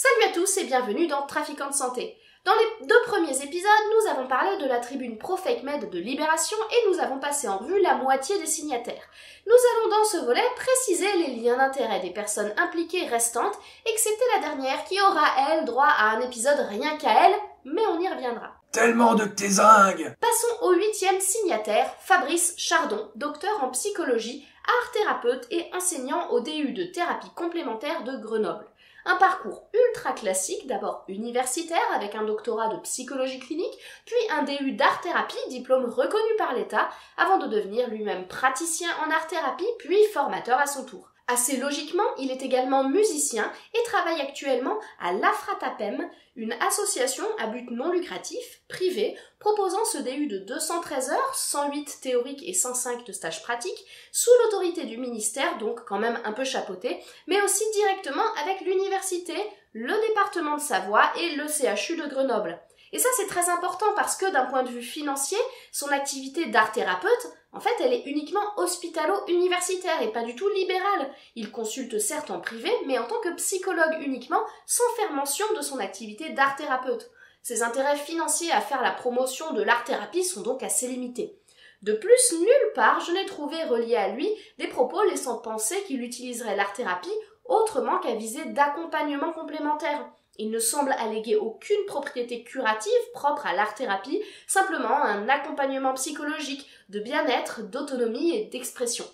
Salut à tous et bienvenue dans Trafiquants de santé. Dans les 2 premiers épisodes, nous avons parlé de la tribune pro-fake-med de Libération et nous avons passé en revue la moitié des signataires. Nous allons dans ce volet préciser les liens d'intérêt des personnes impliquées restantes, excepté la dernière qui aura, elle, droit à un épisode rien qu'à elle, mais on y reviendra. Tellement de tézingues! Passons au 8e signataire, Fabrice Chardon, docteur en psychologie, art thérapeute et enseignant au DU de thérapie complémentaire de Grenoble. Un parcours ultra classique, d'abord universitaire avec un doctorat de psychologie clinique, puis un DU d'art-thérapie, diplôme reconnu par l'État, avant de devenir lui-même praticien en art-thérapie, puis formateur à son tour. Assez logiquement, il est également musicien et travaille actuellement à l'Afratapem, une association à but non lucratif, privée, proposant ce DU de 213 heures, 108 théoriques et 105 de stages pratiques, sous l'autorité du ministère, donc quand même un peu chapeauté, mais aussi directement avec l'université, le département de Savoie et le CHU de Grenoble. Et ça c'est très important parce que d'un point de vue financier, son activité d'art-thérapeute, en fait elle est uniquement hospitalo-universitaire et pas du tout libérale. Il consulte certes en privé, mais en tant que psychologue uniquement, sans faire mention de son activité d'art-thérapeute. Ses intérêts financiers à faire la promotion de l'art-thérapie sont donc assez limités. De plus, nulle part je n'ai trouvé relié à lui des propos laissant penser qu'il utiliserait l'art-thérapie autrement qu'à visée d'accompagnement complémentaire. Il ne semble alléguer aucune propriété curative propre à l'art-thérapie, simplement un accompagnement psychologique, de bien-être, d'autonomie et d'expression.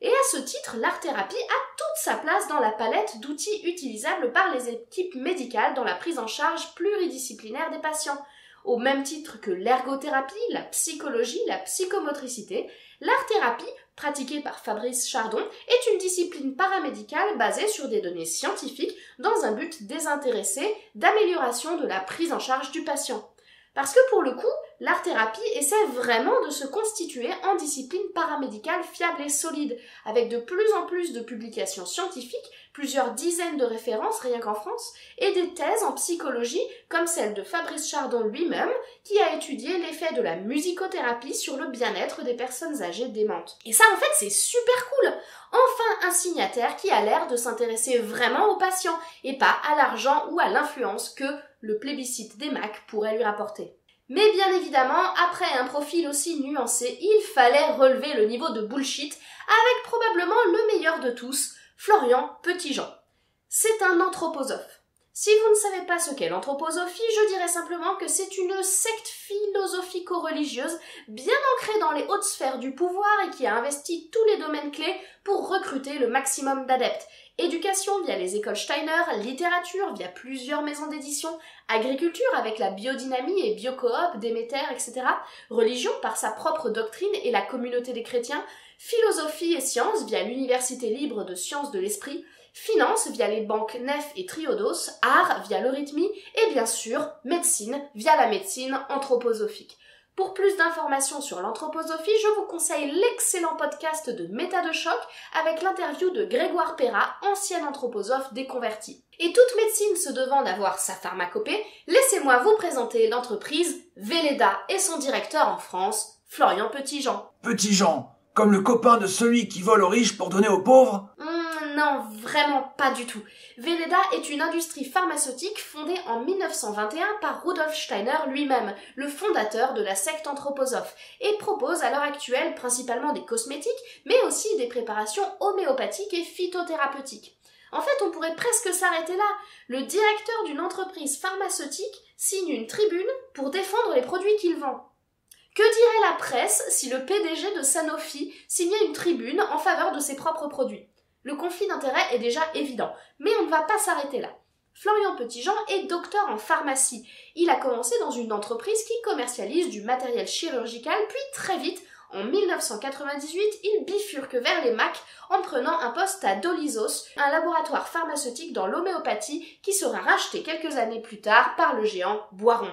Et à ce titre, l'art-thérapie a toute sa place dans la palette d'outils utilisables par les équipes médicales dans la prise en charge pluridisciplinaire des patients. Au même titre que l'ergothérapie, la psychologie, la psychomotricité, l'art-thérapie, pratiquée par Fabrice Chardon, est une discipline paramédicale basée sur des données scientifiques dans un but désintéressé d'amélioration de la prise en charge du patient. Parce que pour le coup, l'art-thérapie essaie vraiment de se constituer en discipline paramédicale fiable et solide, avec de plus en plus de publications scientifiques, plusieurs dizaines de références rien qu'en France, et des thèses en psychologie comme celle de Fabrice Chardon lui-même, qui a étudié l'effet de la musicothérapie sur le bien-être des personnes âgées démentes. Et ça en fait c'est super cool! Enfin un signataire qui a l'air de s'intéresser vraiment aux patients, et pas à l'argent ou à l'influence que le plébiscite des Macs pourrait lui rapporter. Mais bien évidemment, après un profil aussi nuancé, il fallait relever le niveau de bullshit avec probablement le meilleur de tous, Florian Petitjean. C'est un anthroposophe. Si vous ne savez pas ce qu'est l'anthroposophie, je dirais simplement que c'est une secte philosophico-religieuse bien ancrée dans les hautes sphères du pouvoir et qui a investi tous les domaines clés pour recruter le maximum d'adeptes. Éducation via les écoles Steiner, littérature via plusieurs maisons d'édition, agriculture avec la biodynamie et biocoop, Déméter, etc., religion par sa propre doctrine et la communauté des chrétiens, philosophie et sciences via l'université libre de sciences de l'esprit, finance via les banques Nef et Triodos, art via l'eurythmie et bien sûr médecine via la médecine anthroposophique. Pour plus d'informations sur l'anthroposophie, je vous conseille l'excellent podcast de Méta de choc avec l'interview de Grégoire Perra, ancien anthroposophe déconverti. Et toute médecine se devant d'avoir sa pharmacopée, laissez-moi vous présenter l'entreprise Velleda et son directeur en France, Florian Petitjean. Petitjean, comme le copain de celui qui vole aux riches pour donner aux pauvres? Non, vraiment pas du tout. Velleda est une industrie pharmaceutique fondée en 1921 par Rudolf Steiner lui-même, le fondateur de la secte anthroposophe, et propose à l'heure actuelle principalement des cosmétiques, mais aussi des préparations homéopathiques et phytothérapeutiques. En fait, on pourrait presque s'arrêter là. Le directeur d'une entreprise pharmaceutique signe une tribune pour défendre les produits qu'il vend. Que dirait la presse si le PDG de Sanofi signait une tribune en faveur de ses propres produits? Le conflit d'intérêts est déjà évident, mais on ne va pas s'arrêter là. Florian Petitjean est docteur en pharmacie. Il a commencé dans une entreprise qui commercialise du matériel chirurgical, puis très vite, en 1998, il bifurque vers les Macs en prenant un poste à Dolysos, un laboratoire pharmaceutique dans l'homéopathie qui sera racheté quelques années plus tard par le géant Boiron.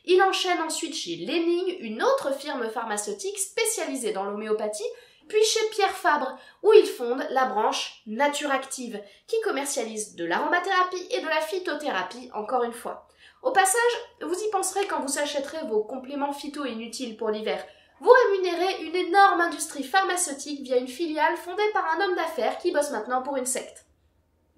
Il enchaîne ensuite chez Lenning, une autre firme pharmaceutique spécialisée dans l'homéopathie, puis chez Pierre Fabre, où il fonde la branche Naturactive, qui commercialise de l'aromathérapie et de la phytothérapie, encore une fois. Au passage, vous y penserez quand vous achèterez vos compléments phyto inutiles pour l'hiver. Vous rémunérez une énorme industrie pharmaceutique via une filiale fondée par un homme d'affaires qui bosse maintenant pour une secte.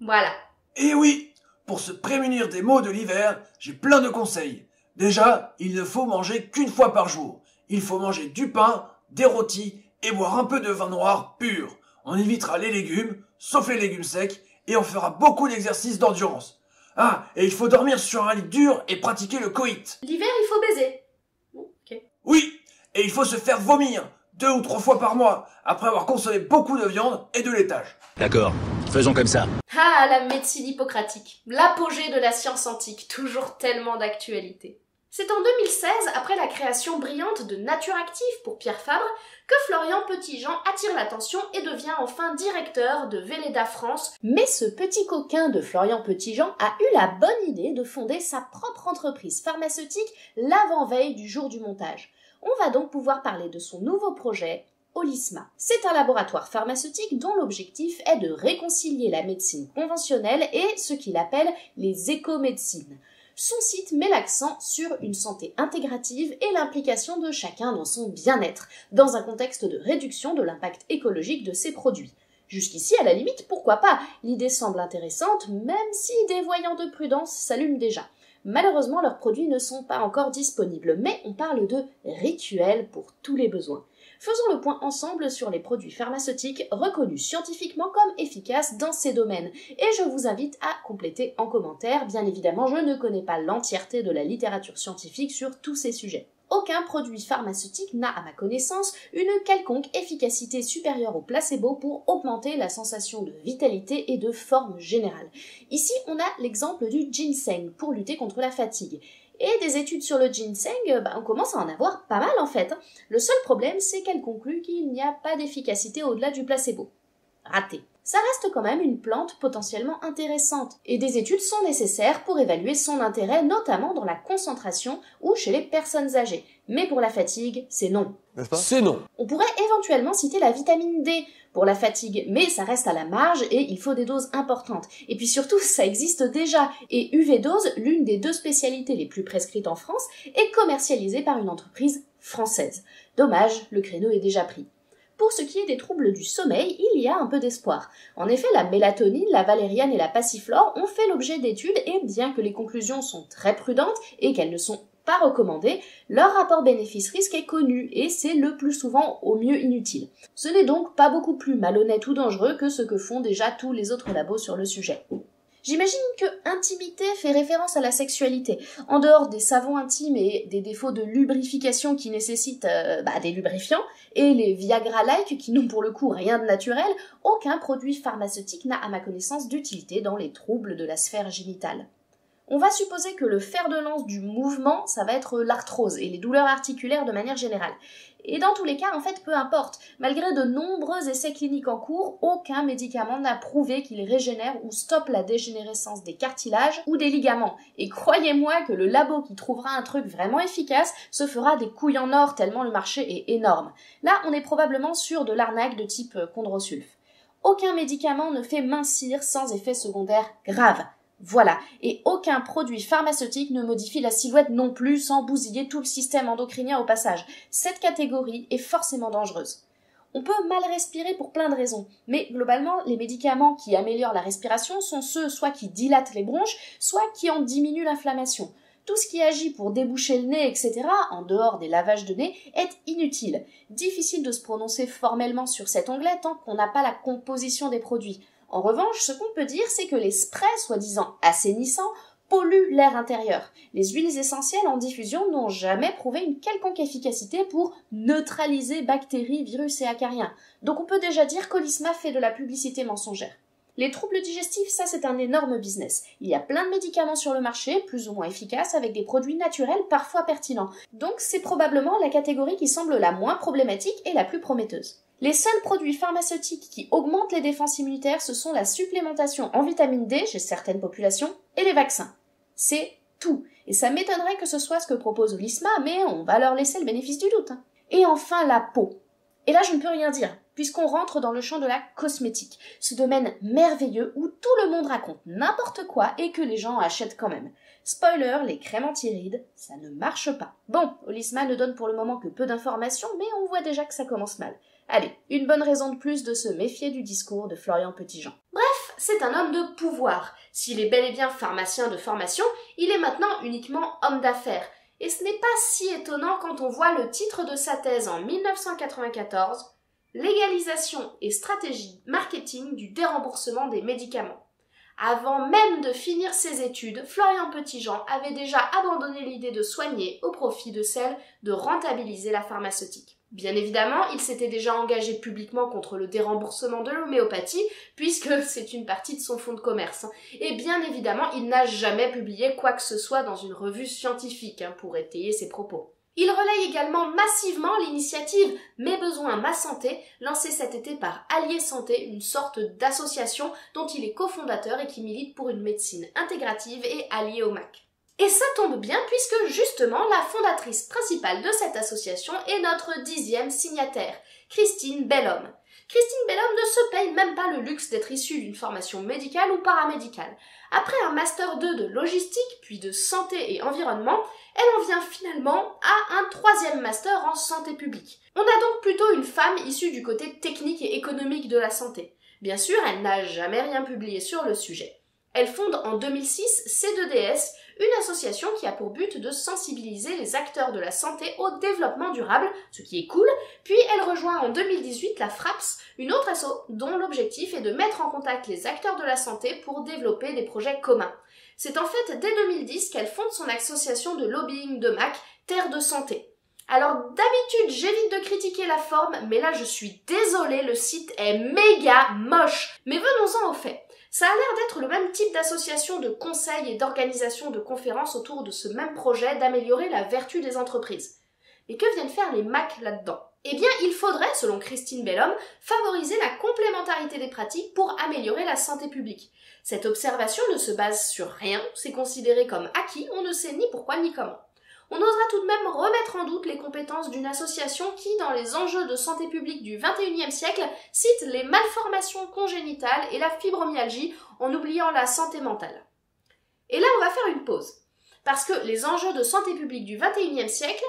Voilà. Eh oui, pour se prémunir des maux de l'hiver, j'ai plein de conseils. Déjà, il ne faut manger qu'une fois par jour. Il faut manger du pain, des rôtis et boire un peu de vin noir pur. On évitera les légumes, sauf les légumes secs, et on fera beaucoup d'exercices d'endurance. Ah, et il faut dormir sur un lit dur et pratiquer le coït. L'hiver, il faut baiser. Ok. Oui, et il faut se faire vomir 2 ou 3 fois par mois, après avoir consommé beaucoup de viande et de laitage. D'accord, faisons comme ça. Ah, la médecine hippocratique, l'apogée de la science antique, toujours tellement d'actualité. C'est en 2016, après la création brillante de Nature Active pour Pierre Fabre, que Florian Petitjean attire l'attention et devient enfin directeur de Velleda France. Mais ce petit coquin de Florian Petitjean a eu la bonne idée de fonder sa propre entreprise pharmaceutique l'avant-veille du jour du montage. On va donc pouvoir parler de son nouveau projet, Olisma. C'est un laboratoire pharmaceutique dont l'objectif est de réconcilier la médecine conventionnelle et ce qu'il appelle les écomédecines. Son site met l'accent sur une santé intégrative et l'implication de chacun dans son bien-être, dans un contexte de réduction de l'impact écologique de ses produits. Jusqu'ici, à la limite, pourquoi pas? L'idée semble intéressante, même si des voyants de prudence s'allument déjà. Malheureusement, leurs produits ne sont pas encore disponibles, mais on parle de rituels pour tous les besoins. Faisons le point ensemble sur les produits pharmaceutiques reconnus scientifiquement comme efficaces dans ces domaines. Et je vous invite à compléter en commentaire. Bien évidemment, je ne connais pas l'entièreté de la littérature scientifique sur tous ces sujets. Aucun produit pharmaceutique n'a, à ma connaissance, une quelconque efficacité supérieure au placebo pour augmenter la sensation de vitalité et de forme générale. Ici, on a l'exemple du ginseng pour lutter contre la fatigue. Et des études sur le ginseng, on commence à en avoir pas mal en fait. Le seul problème, c'est qu'elle conclut qu'il n'y a pas d'efficacité au-delà du placebo. Raté. Ça reste quand même une plante potentiellement intéressante, et des études sont nécessaires pour évaluer son intérêt, notamment dans la concentration ou chez les personnes âgées. Mais pour la fatigue, c'est non. N'est-ce pas ? C'est non. On pourrait éventuellement citer la vitamine D pour la fatigue, mais ça reste à la marge et il faut des doses importantes. Et puis surtout, ça existe déjà, et UV-Dose, l'une des 2 spécialités les plus prescrites en France, est commercialisée par une entreprise française. Dommage, le créneau est déjà pris. Pour ce qui est des troubles du sommeil, il y a un peu d'espoir. En effet, la mélatonine, la valériane et la passiflore ont fait l'objet d'études et bien que les conclusions sont très prudentes et qu'elles ne sont pas recommandées, leur rapport bénéfice-risque est connu et c'est le plus souvent au mieux inutile. Ce n'est donc pas beaucoup plus malhonnête ou dangereux que ce que font déjà tous les autres labos sur le sujet. J'imagine que intimité fait référence à la sexualité. En dehors des savons intimes et des défauts de lubrification qui nécessitent des lubrifiants, et les Viagra-like qui n'ont pour le coup rien de naturel, aucun produit pharmaceutique n'a à ma connaissance d'utilité dans les troubles de la sphère génitale. On va supposer que le fer de lance du mouvement, ça va être l'arthrose et les douleurs articulaires de manière générale. Et dans tous les cas, en fait, peu importe. Malgré de nombreux essais cliniques en cours, aucun médicament n'a prouvé qu'il régénère ou stoppe la dégénérescence des cartilages ou des ligaments. Et croyez-moi que le labo qui trouvera un truc vraiment efficace se fera des couilles en or tellement le marché est énorme. Là, on est probablement sur de l'arnaque de type chondrosulf. Aucun médicament ne fait mincir sans effet secondaire grave. Voilà, et aucun produit pharmaceutique ne modifie la silhouette non plus sans bousiller tout le système endocrinien au passage. Cette catégorie est forcément dangereuse. On peut mal respirer pour plein de raisons, mais globalement, les médicaments qui améliorent la respiration sont ceux soit qui dilatent les bronches, soit qui en diminuent l'inflammation. Tout ce qui agit pour déboucher le nez, etc., en dehors des lavages de nez, est inutile. Difficile de se prononcer formellement sur cet onglet tant qu'on n'a pas la composition des produits. En revanche, ce qu'on peut dire, c'est que les sprays, soi-disant assainissants, polluent l'air intérieur. Les huiles essentielles en diffusion n'ont jamais prouvé une quelconque efficacité pour neutraliser bactéries, virus et acariens. Donc on peut déjà dire qu'Olisma fait de la publicité mensongère. Les troubles digestifs, ça c'est un énorme business. Il y a plein de médicaments sur le marché, plus ou moins efficaces, avec des produits naturels parfois pertinents. Donc c'est probablement la catégorie qui semble la moins problématique et la plus prometteuse. Les seuls produits pharmaceutiques qui augmentent les défenses immunitaires, ce sont la supplémentation en vitamine D chez certaines populations et les vaccins. C'est tout. Et ça m'étonnerait que ce soit ce que propose Olisma, mais on va leur laisser le bénéfice du doute. Et enfin, la peau. Et là, je ne peux rien dire, puisqu'on rentre dans le champ de la cosmétique, ce domaine merveilleux où tout le monde raconte n'importe quoi et que les gens achètent quand même. Spoiler, les crèmes anti-rides, ça ne marche pas. Bon, Olisma ne donne pour le moment que peu d'informations, mais on voit déjà que ça commence mal. Allez, une bonne raison de plus de se méfier du discours de Florian Petitjean. Bref, c'est un homme de pouvoir. S'il est bel et bien pharmacien de formation, il est maintenant uniquement homme d'affaires. Et ce n'est pas si étonnant quand on voit le titre de sa thèse en 1994, « Légalisation et stratégie marketing du déremboursement des médicaments ». Avant même de finir ses études, Florian Petitjean avait déjà abandonné l'idée de soigner au profit de celle de rentabiliser la pharmaceutique. Bien évidemment, il s'était déjà engagé publiquement contre le déremboursement de l'homéopathie, puisque c'est une partie de son fonds de commerce. Et bien évidemment, il n'a jamais publié quoi que ce soit dans une revue scientifique pour étayer ses propos. Il relaye également massivement l'initiative « Mes besoins, ma santé » lancée cet été par Allier Santé, une sorte d'association dont il est cofondateur et qui milite pour une médecine intégrative et alliée au MAC. Et ça tombe bien puisque justement la fondatrice principale de cette association est notre 10e signataire, Christine Bellhomme. Christine Bellhomme ne se paye même pas le luxe d'être issue d'une formation médicale ou paramédicale. Après un master 2 de logistique, puis de santé et environnement, elle en vient finalement à un 3e master en santé publique. On a donc plutôt une femme issue du côté technique et économique de la santé. Bien sûr, elle n'a jamais rien publié sur le sujet. Elle fonde en 2006 C2DS, une association qui a pour but de sensibiliser les acteurs de la santé au développement durable, ce qui est cool, puis elle rejoint en 2018 la FRAPS, une autre asso dont l'objectif est de mettre en contact les acteurs de la santé pour développer des projets communs. C'est en fait dès 2010 qu'elle fonde son association de lobbying de MAC, Terre de Santé. Alors d'habitude j'évite de critiquer la forme, mais là je suis désolée, le site est méga moche. Mais venons-en aux faits. Ça a l'air d'être le même type d'association de conseil et d'organisation de conférences autour de ce même projet d'améliorer la vertu des entreprises. Mais que viennent faire les MAC là-dedans? Eh bien, il faudrait, selon Christine Bellhomme, favoriser la complémentarité des pratiques pour améliorer la santé publique. Cette observation ne se base sur rien, c'est considéré comme acquis, on ne sait ni pourquoi ni comment. On osera tout de même remettre en doute les compétences d'une association qui, dans les enjeux de santé publique du XXIe siècle, cite les malformations congénitales et la fibromyalgie en oubliant la santé mentale. Et là, on va faire une pause. Parce que les enjeux de santé publique du XXIe siècle,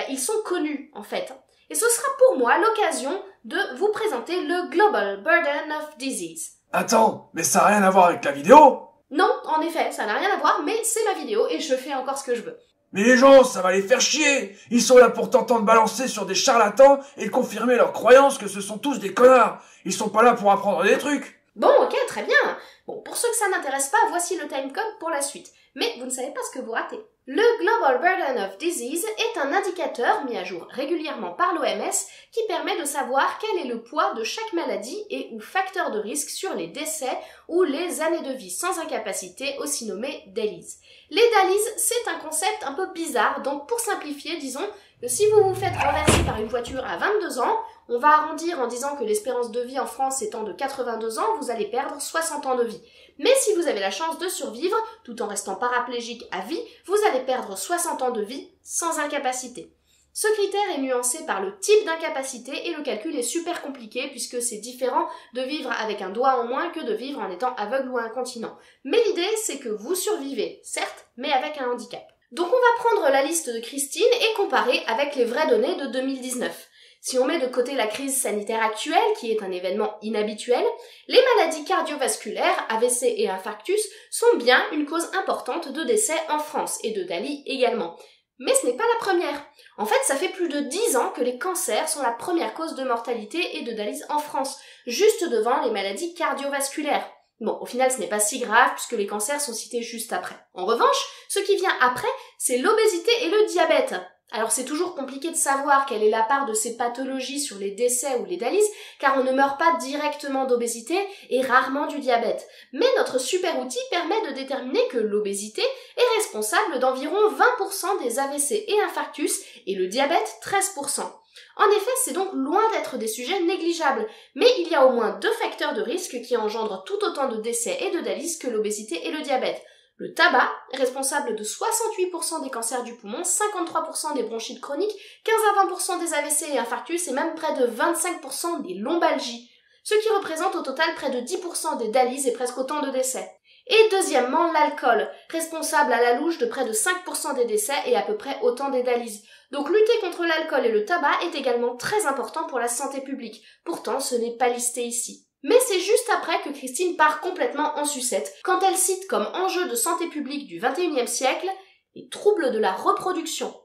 ils sont connus, en fait. Et ce sera pour moi l'occasion de vous présenter le Global Burden of Disease. Attends, mais ça n'a rien à voir avec la vidéo? Non, en effet, ça n'a rien à voir, mais c'est ma vidéo et je fais encore ce que je veux. Mais les gens, ça va les faire chier. Ils sont là pour t'entendre balancer sur des charlatans et confirmer leur croyance que ce sont tous des connards. Ils sont pas là pour apprendre des trucs. Bon, ok, très bien. Bon, pour ceux que ça n'intéresse pas, voici le timecode pour la suite. Mais vous ne savez pas ce que vous ratez. Le Global Burden of Disease est un indicateur mis à jour régulièrement par l'OMS qui permet de savoir quel est le poids de chaque maladie et ou facteur de risque sur les décès ou les années de vie sans incapacité, aussi nommés DALYs. Les DALYs, c'est un concept un peu bizarre, donc pour simplifier, disons que si vous vous faites renverser par une voiture à 22 ans, on va arrondir en disant que l'espérance de vie en France étant de 82 ans, vous allez perdre 60 ans de vie. Mais si vous avez la chance de survivre, tout en restant paraplégique à vie, vous allez perdre 60 ans de vie sans incapacité. Ce critère est nuancé par le type d'incapacité et le calcul est super compliqué puisque c'est différent de vivre avec un doigt en moins que de vivre en étant aveugle ou incontinent. Mais l'idée, c'est que vous survivez, certes, mais avec un handicap. Donc on va prendre la liste de Christine et comparer avec les vraies données de 2019. Si on met de côté la crise sanitaire actuelle, qui est un événement inhabituel, les maladies cardiovasculaires, AVC et infarctus, sont bien une cause importante de décès en France, et de DALY également. Mais ce n'est pas la première. En fait, ça fait plus de 10 ans que les cancers sont la première cause de mortalité et de DALYs en France, juste devant les maladies cardiovasculaires. Bon, au final, ce n'est pas si grave puisque les cancers sont cités juste après. En revanche, ce qui vient après, c'est l'obésité et le diabète. Alors c'est toujours compliqué de savoir quelle est la part de ces pathologies sur les décès ou les DALYs, car on ne meurt pas directement d'obésité et rarement du diabète. Mais notre super outil permet de déterminer que l'obésité est responsable d'environ 20% des AVC et infarctus et le diabète 13%. En effet, c'est donc loin d'être des sujets négligeables, mais il y a au moins 2 facteurs de risque qui engendrent tout autant de décès et de DALYs que l'obésité et le diabète. Le tabac, responsable de 68% des cancers du poumon, 53% des bronchites chroniques, 15 à 20% des AVC et infarctus et même près de 25% des lombalgies, ce qui représente au total près de 10% des DALYs et presque autant de décès. Et deuxièmement, l'alcool, responsable à la louche de près de 5% des décès et à peu près autant des DALYs. Donc lutter contre l'alcool et le tabac est également très important pour la santé publique. Pourtant, ce n'est pas listé ici. Mais c'est juste après que Christine part complètement en sucette, quand elle cite comme enjeu de santé publique du XXIe siècle les troubles de la reproduction.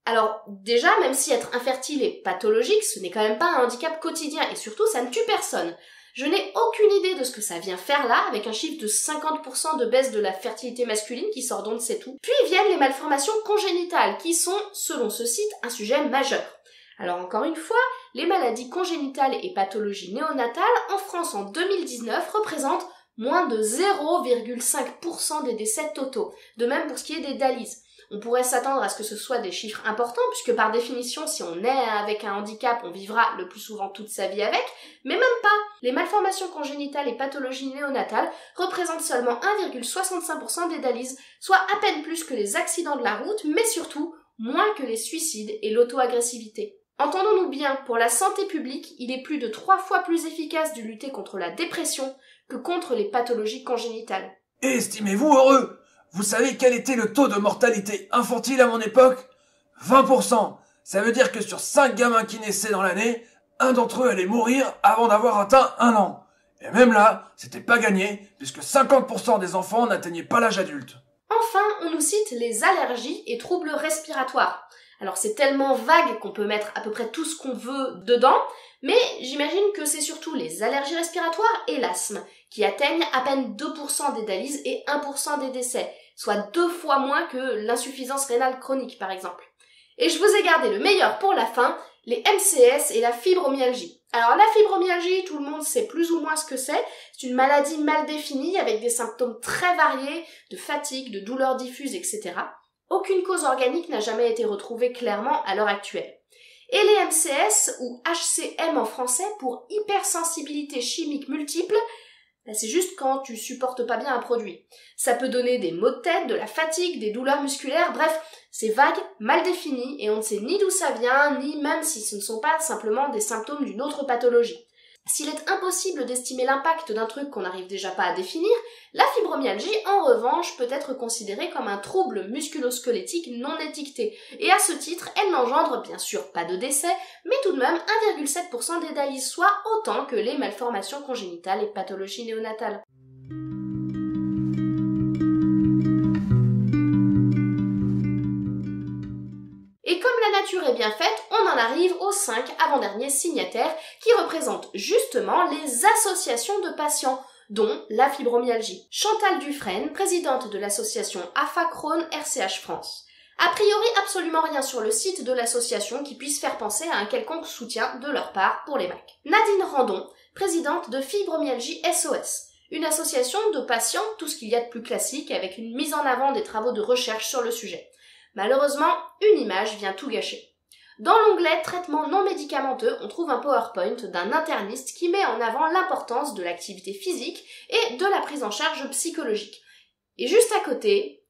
Alors déjà, même si être infertile est pathologique, ce n'est quand même pas un handicap quotidien, et surtout ça ne tue personne. Je n'ai aucune idée de ce que ça vient faire là, avec un chiffre de 50% de baisse de la fertilité masculine qui sort d'on ne sait où. Puis viennent les malformations congénitales, qui sont, selon ce site, un sujet majeur. Alors encore une fois, les maladies congénitales et pathologies néonatales en France en 2019 représentent moins de 0,5% des décès totaux. De même pour ce qui est des dialyses. On pourrait s'attendre à ce que ce soit des chiffres importants, puisque par définition, si on naît avec un handicap, on vivra le plus souvent toute sa vie avec, mais même pas. Les malformations congénitales et pathologies néonatales représentent seulement 1,65% des dialyses, soit à peine plus que les accidents de la route, mais surtout moins que les suicides et l'auto-agressivité. Entendons-nous bien, pour la santé publique, il est plus de 3 fois plus efficace de lutter contre la dépression que contre les pathologies congénitales. Et estimez-vous heureux? Vous savez quel était le taux de mortalité infantile à mon époque? 20%. Ça veut dire que sur 5 gamins qui naissaient dans l'année, un d'entre eux allait mourir avant d'avoir atteint 1 an. Et même là, c'était pas gagné, puisque 50% des enfants n'atteignaient pas l'âge adulte. Enfin, on nous cite les allergies et troubles respiratoires. Alors c'est tellement vague qu'on peut mettre à peu près tout ce qu'on veut dedans, mais j'imagine que c'est surtout les allergies respiratoires et l'asthme, qui atteignent à peine 2% des dialyses et 1% des décès, soit 2 fois moins que l'insuffisance rénale chronique par exemple. Et je vous ai gardé le meilleur pour la fin, les MCS et la fibromyalgie. Alors la fibromyalgie, tout le monde sait plus ou moins ce que c'est une maladie mal définie avec des symptômes très variés, de fatigue, de douleurs diffuses, etc. Aucune cause organique n'a jamais été retrouvée clairement à l'heure actuelle. Et les MCS, ou HCM en français, pour hypersensibilité chimique multiple, c'est juste quand tu supportes pas bien un produit. Ça peut donner des maux de tête, de la fatigue, des douleurs musculaires, bref, c'est vague, mal défini, et on ne sait ni d'où ça vient, ni même si ce ne sont pas simplement des symptômes d'une autre pathologie. S'il est impossible d'estimer l'impact d'un truc qu'on n'arrive déjà pas à définir, la fibromyalgie, en revanche, peut être considérée comme un trouble musculo-squelettique non étiqueté, et à ce titre, elle n'engendre bien sûr pas de décès, mais tout de même 1,7% des dialyses, soit autant que les malformations congénitales et pathologies néonatales. Et comme la nature est bien faite, on en arrive aux 5 avant-derniers signataires qui représentent justement les associations de patients, dont la fibromyalgie. Chantal Dufresne, présidente de l'association AFA-Crohn RCH France. A priori, absolument rien sur le site de l'association qui puisse faire penser à un quelconque soutien de leur part pour les MAC. Nadine Randon, présidente de Fibromyalgie SOS. Une association de patients, tout ce qu'il y a de plus classique, avec une mise en avant des travaux de recherche sur le sujet. Malheureusement, une image vient tout gâcher. Dans l'onglet Traitement non médicamenteux, on trouve un PowerPoint d'un interniste qui met en avant l'importance de l'activité physique et de la prise en charge psychologique. Et juste à côté,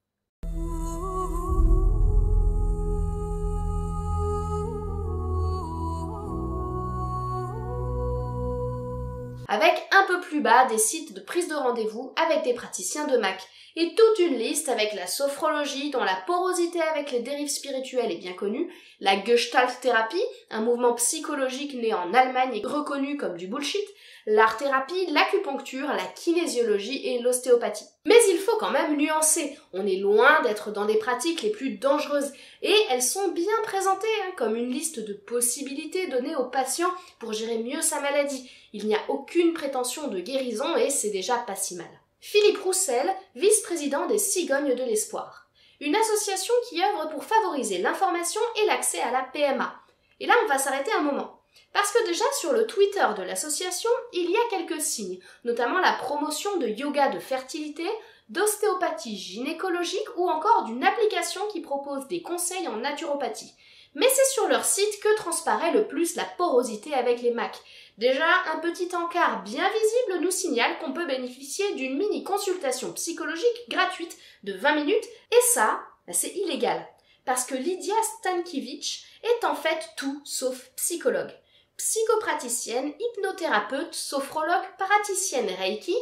avec un peu plus bas des sites de prise de rendez-vous avec des praticiens de MAC, et toute une liste avec la sophrologie dont la porosité avec les dérives spirituelles est bien connue, la Gestalt thérapie, un mouvement psychologique né en Allemagne et reconnu comme du bullshit, l'art-thérapie, l'acupuncture, la kinésiologie et l'ostéopathie. Mais il faut quand même nuancer, on est loin d'être dans des pratiques les plus dangereuses, et elles sont bien présentées comme une liste de possibilités données aux patients pour gérer mieux sa maladie. Il n'y a aucune prétention de guérison et c'est déjà pas si mal. Philippe Roussel, vice-président des Cigognes de l'Espoir. Une association qui œuvre pour favoriser l'information et l'accès à la PMA. Et là, on va s'arrêter un moment. Parce que déjà, sur le Twitter de l'association, il y a quelques signes, notamment la promotion de yoga de fertilité, d'ostéopathie gynécologique ou encore d'une application qui propose des conseils en naturopathie. Mais c'est sur leur site que transparaît le plus la porosité avec les MAC. Déjà, un petit encart bien visible nous signale qu'on peut bénéficier d'une mini-consultation psychologique gratuite de 20 minutes, et ça, c'est illégal. Parce que Lydia Stankiewicz est en fait tout sauf psychologue. Psychopraticienne, hypnothérapeute, sophrologue, praticienne Reiki,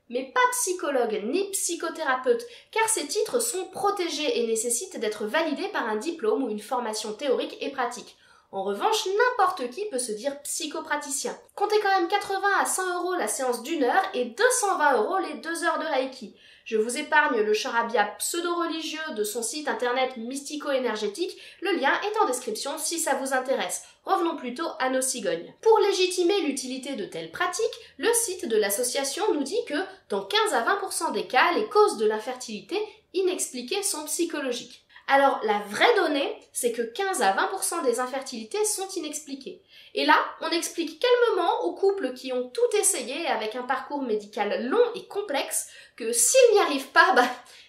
mais pas psychologue ni psychothérapeute, car ces titres sont protégés et nécessitent d'être validés par un diplôme ou une formation théorique et pratique. En revanche, n'importe qui peut se dire psychopraticien. Comptez quand même 80 à 100 € la séance d'1 heure et 220 € les 2 heures de Reiki. Je vous épargne le charabia pseudo-religieux de son site internet mystico-énergétique, le lien est en description si ça vous intéresse. Revenons plutôt à nos cigognes. Pour légitimer l'utilité de telles pratiques, le site de l'association nous dit que dans 15 à 20% des cas, les causes de l'infertilité inexpliquées sont psychologiques. Alors, la vraie donnée, c'est que 15 à 20% des infertilités sont inexpliquées. Et là, on explique calmement aux couples qui ont tout essayé avec un parcours médical long et complexe que s'ils n'y arrivent pas,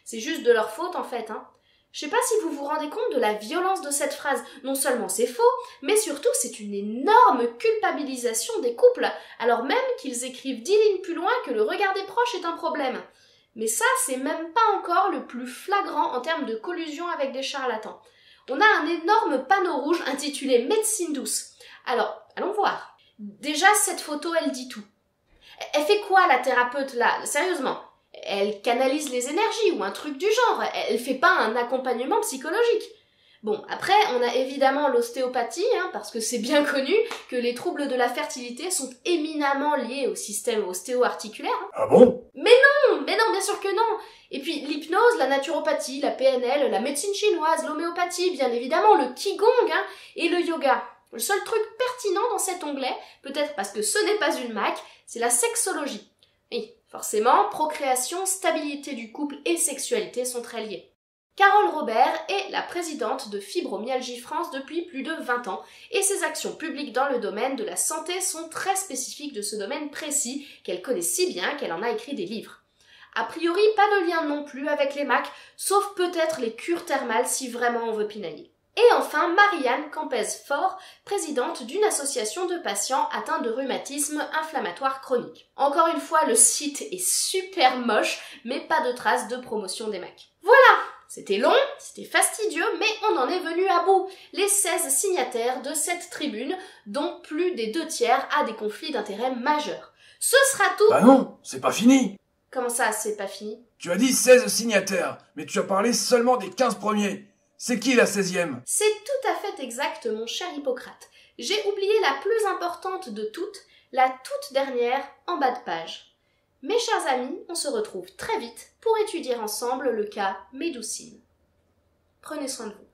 c'est juste de leur faute en fait. Je sais pas si vous vous rendez compte de la violence de cette phrase. Non seulement c'est faux, mais surtout c'est une énorme culpabilisation des couples, alors même qu'ils écrivent 10 lignes plus loin que le regard des proches est un problème. Mais ça, c'est même pas encore le plus flagrant en termes de collusion avec des charlatans. On a un énorme panneau rouge intitulé « Médecine douce ». Alors, allons voir. Déjà, cette photo, elle dit tout. Elle fait quoi, la thérapeute, là? Sérieusement? Elle canalise les énergies ou un truc du genre. Elle fait pas un accompagnement psychologique. Bon, après, on a évidemment l'ostéopathie, parce que c'est bien connu que les troubles de la fertilité sont éminemment liés au système ostéo-articulaire. Ah bon? Mais non, bien sûr que non. Et puis l'hypnose, la naturopathie, la PNL, la médecine chinoise, l'homéopathie, bien évidemment, le qigong et le yoga. Le seul truc pertinent dans cet onglet, peut-être parce que ce n'est pas une Mac, c'est la sexologie. Oui, forcément, procréation, stabilité du couple et sexualité sont très liés. Carole Robert est la présidente de Fibromyalgie France depuis plus de 20 ans et ses actions publiques dans le domaine de la santé sont très spécifiques de ce domaine précis qu'elle connaît si bien qu'elle en a écrit des livres. A priori, pas de lien non plus avec les MAC, sauf peut-être les cures thermales si vraiment on veut pinailler. Et enfin, Marianne Campès-Fort, présidente d'une association de patients atteints de rhumatisme inflammatoire chronique. Encore une fois, le site est super moche, mais pas de traces de promotion des MAC. Voilà! C'était long, c'était fastidieux, mais on en est venu à bout. Les 16 signataires de cette tribune, dont plus des 2/3 a des conflits d'intérêts majeurs. Ce sera tout... Bah non, c'est pas fini. Comment ça, c'est pas fini? Tu as dit 16 signataires, mais tu as parlé seulement des 15 premiers. C'est qui la 16e? C'est tout à fait exact, mon cher Hippocrate. J'ai oublié la plus importante de toutes, la toute dernière en bas de page. Mes chers amis, on se retrouve très vite pour étudier ensemble le cas Médoucine. Prenez soin de vous.